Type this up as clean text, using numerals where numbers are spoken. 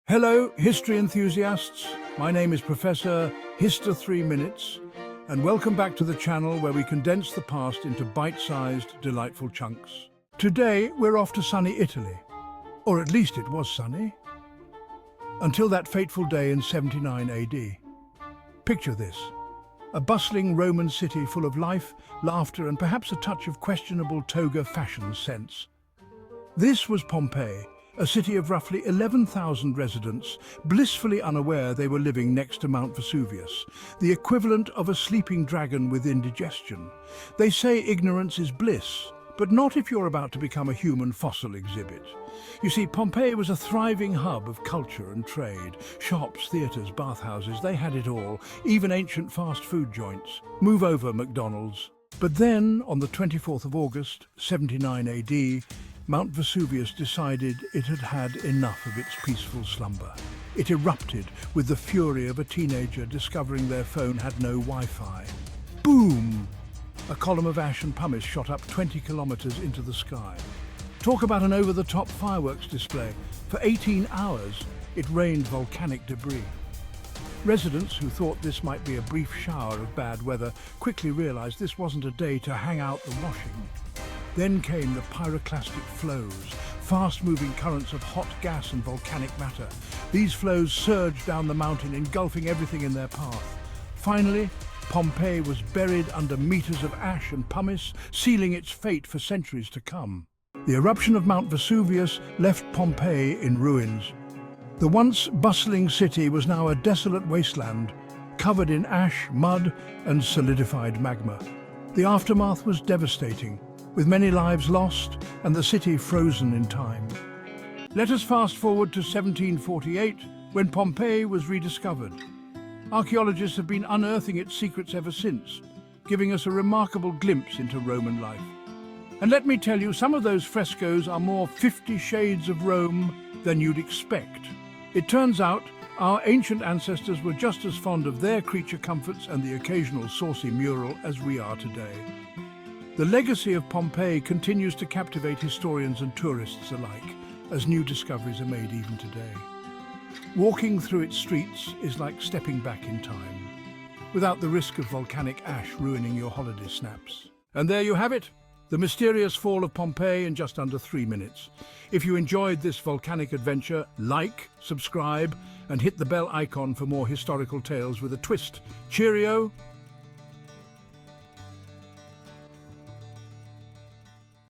Hello, history enthusiasts. My name is Professor Historthree Minutes, and welcome back to the channel where we condense the past into bite-sized, delightful chunks. Today, we're off to sunny Italy. Or at least it was sunny. Until that fateful day in 79 AD. Picture this. A bustling Roman city full of life, laughter, and perhaps a touch of questionable toga fashion sense. This was Pompeii, a city of roughly 11,000 residents, blissfully unaware they were living next to Mount Vesuvius, the equivalent of a sleeping dragon with indigestion. They say ignorance is bliss, but not if you're about to become a human fossil exhibit. You see, Pompeii was a thriving hub of culture and trade. Shops, theatres, bathhouses, they had it all, even ancient fast food joints. Move over, McDonald's. But then, on the 24th of August, 79 AD, Mount Vesuvius decided it had had enough of its peaceful slumber. It erupted with the fury of a teenager discovering their phone had no Wi-Fi. Boom! A column of ash and pumice shot up 20 kilometers into the sky. Talk about an over-the-top fireworks display. For 18 hours, it rained volcanic debris. Residents who thought this might be a brief shower of bad weather quickly realized this wasn't a day to hang out the washing. Then came the pyroclastic flows, fast-moving currents of hot gas and volcanic matter. These flows surged down the mountain, engulfing everything in their path. Finally, Pompeii was buried under meters of ash and pumice, sealing its fate for centuries to come. The eruption of Mount Vesuvius left Pompeii in ruins. The once bustling city was now a desolate wasteland, covered in ash, mud, and solidified magma. The aftermath was devastating, with many lives lost and the city frozen in time. Let us fast forward to 1748, when Pompeii was rediscovered. Archaeologists have been unearthing its secrets ever since, giving us a remarkable glimpse into Roman life. And let me tell you, some of those frescoes are more 50 shades of Rome than you'd expect. It turns out our ancient ancestors were just as fond of their creature comforts and the occasional saucy mural as we are today. The legacy of Pompeii continues to captivate historians and tourists alike, as new discoveries are made even today. Walking through its streets is like stepping back in time, without the risk of volcanic ash ruining your holiday snaps. And there you have it, the mysterious fall of Pompeii in just under 3 minutes. If you enjoyed this volcanic adventure, like, subscribe, and hit the bell icon for more historical tales with a twist. Cheerio!